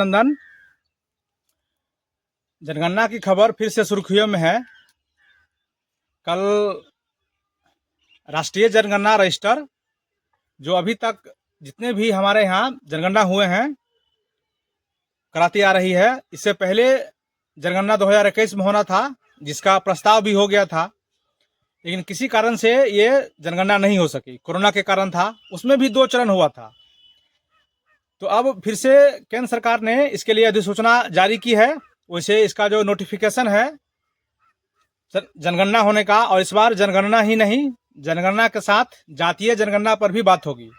अभिनंदन। जनगणना की खबर फिर से सुर्खियों में है। कल राष्ट्रीय जनगणना रजिस्टर जो अभी तक जितने भी हमारे यहाँ जनगणना हुए हैं कराती आ रही है। इससे पहले जनगणना 2021 में होना था, जिसका प्रस्ताव भी हो गया था, लेकिन किसी कारण से ये जनगणना नहीं हो सकी। कोरोना के कारण था, उसमें भी 2 चरण हुआ था। तो अब फिर से केंद्र सरकार ने इसके लिए अधिसूचना जारी की है। वैसे इसका जो नोटिफिकेशन है जनगणना होने का, और इस बार जनगणना ही नहीं, जनगणना के साथ जातीय जनगणना पर भी बात होगी।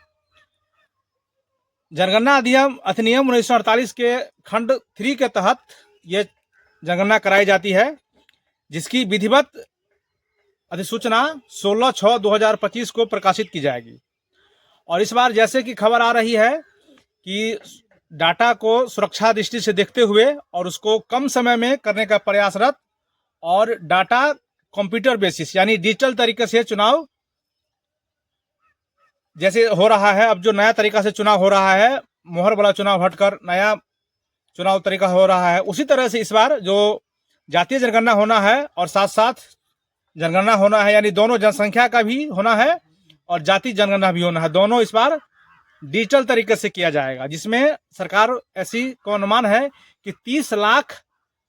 जनगणना अधिनियम 1948 के खंड 3 के तहत ये जनगणना कराई जाती है, जिसकी विधिवत अधिसूचना 16/6/2025 को प्रकाशित की जाएगी। और इस बार जैसे कि खबर आ रही है कि डाटा को सुरक्षा दृष्टि से देखते हुए और उसको कम समय में करने का प्रयासरत, और डाटा कंप्यूटर बेसिस यानी डिजिटल तरीके से चुनाव जैसे हो रहा है। अब जो नया तरीका से चुनाव हो रहा है, मोहर वाला चुनाव हटकर नया चुनाव तरीका हो रहा है, उसी तरह से इस बार जो जातीय जनगणना होना है और साथ साथ जनगणना होना है, यानी दोनों जनसंख्या का भी होना है और जाति जनगणना भी होना है। दोनों इस बार डिजिटल तरीके से किया जाएगा, जिसमें सरकार ऐसी को अनुमान है कि 30 लाख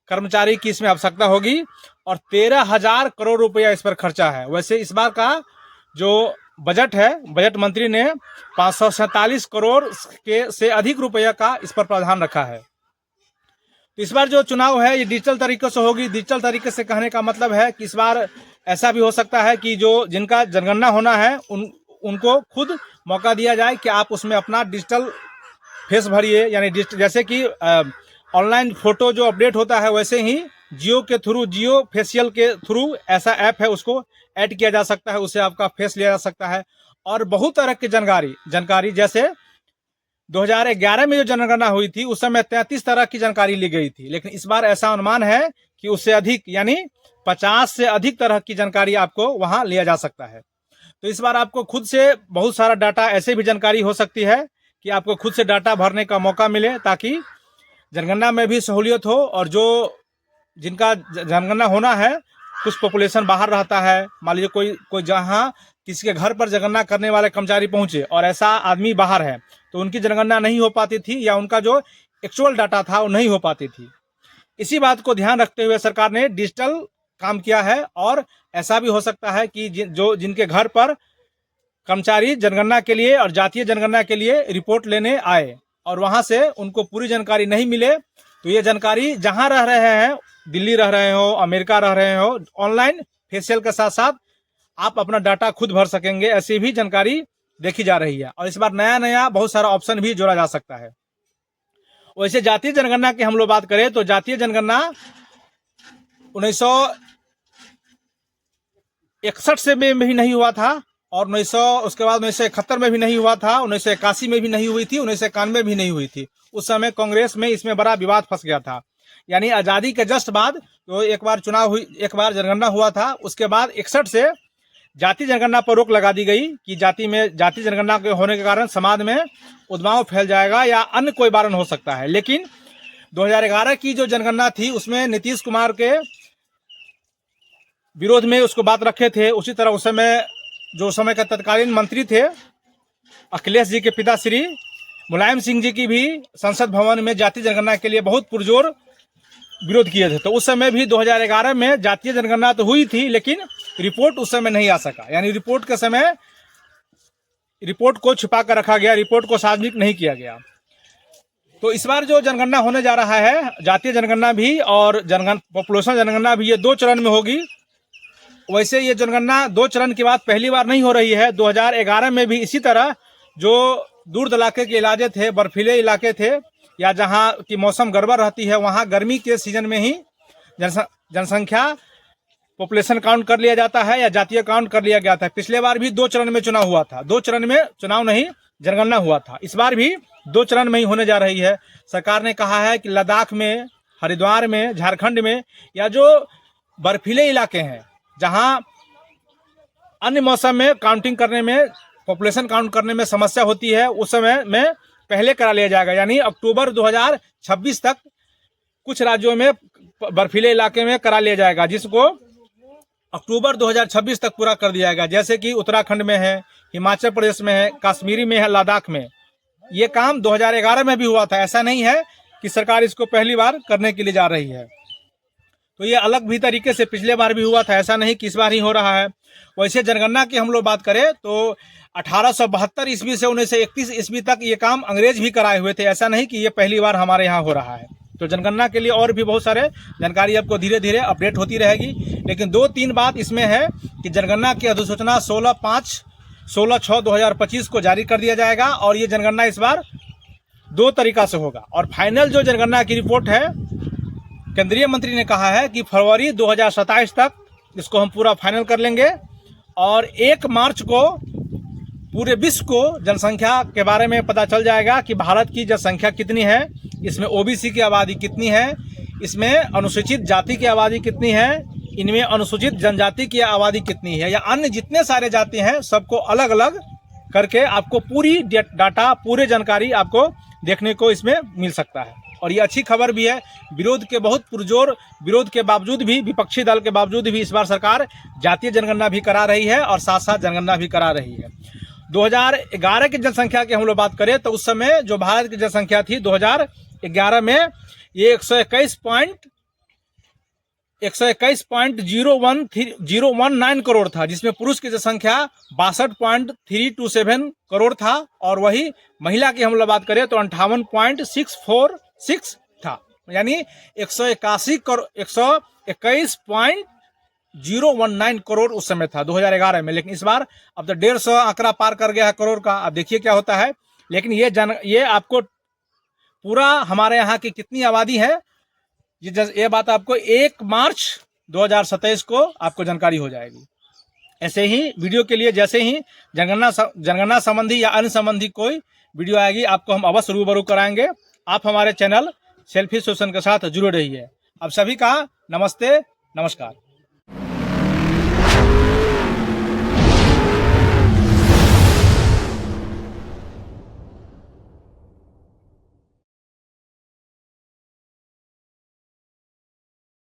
कर्मचारी की इसमें आवश्यकता होगी और 13,000 करोड़ रुपया इस पर खर्चा है। वैसे इस बार का जो बजट है, बजट मंत्री ने 547 करोड़ से अधिक रुपया का इस पर प्रावधान रखा है। तो इस बार जो चुनाव है ये डिजिटल तरीके से होगी। डिजिटल तरीके से कहने का मतलब है कि इस बार ऐसा भी हो सकता है कि जो जिनका जनगणना होना है उनको खुद मौका दिया जाए कि आप उसमें अपना डिजिटल फेस भरिए, यानी जैसे कि ऑनलाइन फोटो जो अपडेट होता है, वैसे ही जियो के थ्रू, जियो फेशियल के थ्रू ऐसा ऐप है, उसको ऐड किया जा सकता है, उससे आपका फेस लिया जा सकता है। और बहुत तरह की जानकारी जैसे 2011 में जो जनगणना हुई थी उस समय 33 तरह की जानकारी ली गई थी, लेकिन इस बार ऐसा अनुमान है कि उससे अधिक यानी 50 से अधिक तरह की जानकारी आपको वहां लिया जा सकता है। तो इस बार आपको खुद से बहुत सारा डाटा, ऐसे भी जानकारी हो सकती है कि आपको खुद से डाटा भरने का मौका मिले, ताकि जनगणना में भी सहूलियत हो। और जो जिनका जनगणना होना है, कुछ पॉपुलेशन बाहर रहता है, मान लीजिए कोई जहाँ किसी के घर पर जनगणना करने वाले कर्मचारी पहुंचे और ऐसा आदमी बाहर है, तो उनकी जनगणना नहीं हो पाती थी या उनका जो एक्चुअल डाटा था वो नहीं हो पाती थी। इसी बात को ध्यान रखते हुए सरकार ने डिजिटल काम किया है। और ऐसा भी हो सकता है कि जिनके घर पर कर्मचारी जनगणना के लिए और जातीय जनगणना के लिए रिपोर्ट लेने आए और वहां से उनको पूरी जानकारी नहीं मिले, तो ये जानकारी जहां रह रहे हैं, दिल्ली रह रहे हो, अमेरिका रह रहे हो, ऑनलाइन फेशियल के साथ साथ आप अपना डाटा खुद भर सकेंगे। ऐसी भी जानकारी देखी जा रही है। और इस बार नया बहुत सारा ऑप्शन भी जोड़ा जा सकता है। वैसे जातीय जनगणना की हम लोग बात करें तो जातीय जनगणना 1961 से में भी नहीं हुआ था, और उसके बाद 1971 में भी नहीं हुआ था, 1981 में भी नहीं हुई थी, 1991 में भी नहीं हुई थी। उस समय कांग्रेस में इसमें बड़ा विवाद फंस गया था। यानी आज़ादी के जस्ट बाद तो एक बार जनगणना हुआ था, उसके बाद 61 से जाति जनगणना पर रोक लगा दी गई कि जाति जनगणना के होने के कारण समाज में उद्माव फैल जाएगा या अन्य कोई कारण हो सकता है। लेकिन 2011 की जो जनगणना थी उसमें नीतीश कुमार के विरोध में उसको बात रखे थे। उसी तरह उस समय के तत्कालीन मंत्री थे अखिलेश जी के पिता श्री मुलायम सिंह जी की भी संसद भवन में जातीय जनगणना के लिए बहुत पुरजोर विरोध किए थे। तो उस समय भी 2011 में जातीय जनगणना तो हुई थी, लेकिन रिपोर्ट उस समय नहीं आ सका। यानी रिपोर्ट के समय रिपोर्ट को छुपा कर रखा गया, रिपोर्ट को सार्वजनिक नहीं किया गया। तो इस बार जो जनगणना होने जा रहा है, जातीय जनगणना भी और पॉपुलेशन जनगणना भी, ये 2 चरण में होगी। वैसे ये जनगणना 2 चरण के बाद पहली बार नहीं हो रही है। 2011 में भी इसी तरह जो दूर इलाके के इलाके थे, बर्फीले इलाके थे, या जहाँ की मौसम गड़बड़ रहती है, वहाँ गर्मी के सीजन में ही जनसंख्या पॉपुलेशन काउंट कर लिया जाता है या जातीय काउंट कर लिया गया था। पिछले बार भी 2 चरण में चुनाव हुआ था, 2 चरण में चुनाव नहीं जनगणना हुआ था। इस बार भी 2 चरण में ही होने जा रही है। सरकार ने कहा है कि लद्दाख में, हरिद्वार में, झारखंड में, या जो बर्फीले इलाके हैं जहां अन्य मौसम में काउंटिंग करने में, पॉपुलेशन काउंट करने में समस्या होती है, उस समय में पहले करा लिया जाएगा, यानी अक्टूबर 2026 तक कुछ राज्यों में बर्फीले इलाके में करा लिया जाएगा, जिसको अक्टूबर 2026 तक पूरा कर दिया जाएगा। जैसे कि उत्तराखंड में है, हिमाचल प्रदेश में है, कश्मीरी में है, लद्दाख में। ये काम 2011 में भी हुआ था। ऐसा नहीं है कि सरकार इसको पहली बार करने के लिए जा रही है। तो ये अलग भी तरीके से पिछले बार भी हुआ था, ऐसा नहीं कि इस बार ही हो रहा है। वैसे जनगणना की हम लोग बात करें तो 1872 ईस्वी से 1931 ईस्वी तक ये काम अंग्रेज भी कराए हुए थे। ऐसा नहीं कि ये पहली बार हमारे यहाँ हो रहा है। तो जनगणना के लिए और भी बहुत सारे जानकारी आपको धीरे धीरे अपडेट होती रहेगी। लेकिन 2-3 बात इसमें है कि जनगणना की अधिसूचना 16/6/2025 को जारी कर दिया जाएगा और ये जनगणना इस बार 2 तरीका से होगा। और फाइनल जो जनगणना की रिपोर्ट है, केंद्रीय मंत्री ने कहा है कि फरवरी 2027 तक इसको हम पूरा फाइनल कर लेंगे और 1 मार्च को पूरे विश्व को जनसंख्या के बारे में पता चल जाएगा कि भारत की जनसंख्या कितनी है, इसमें ओबीसी की आबादी कितनी है, इसमें अनुसूचित जाति की आबादी कितनी है, इनमें अनुसूचित जनजाति की आबादी कितनी है, या अन्य जितने सारे जाति हैं सबको अलग अलग करके आपको पूरी डाटा, पूरी जानकारी आपको देखने को इसमें मिल सकता है। और ये अच्छी खबर भी है। विरोध के बहुत पुरजोर विरोध के बावजूद भी, विपक्षी दल के बावजूद भी इस बार सरकार जातीय जनगणना भी करा रही है और साथ साथ जनगणना भी करा रही है। 2011 की जनसंख्या की हम लोग बात करें तो उस समय जो भारत की जनसंख्या थी 2011 में ये 121.019 करोड़ था, जिसमें पुरुष की जनसंख्या 62.327 करोड़ था और वही महिला की हम लोग बात करें तो 58.646 था, यानी 121.019 करोड़ उस समय था 2011 में। लेकिन इस बार अब तो 150 आंकड़ा पार कर गया है करोड़ का। अब देखिए क्या होता है। लेकिन ये आपको पूरा हमारे यहाँ की कितनी आबादी है ये बात आपको 1 मार्च 2027 को आपको जानकारी हो जाएगी। ऐसे ही वीडियो के लिए जैसे ही जनगणना संबंधी या अन्य संबंधी कोई वीडियो आएगी आपको हम अवश्य रूबरू कराएंगे। आप हमारे चैनल सेल्फी सोल्यूशन के साथ जुड़े रहिए। अब सभी का नमस्ते, नमस्कार।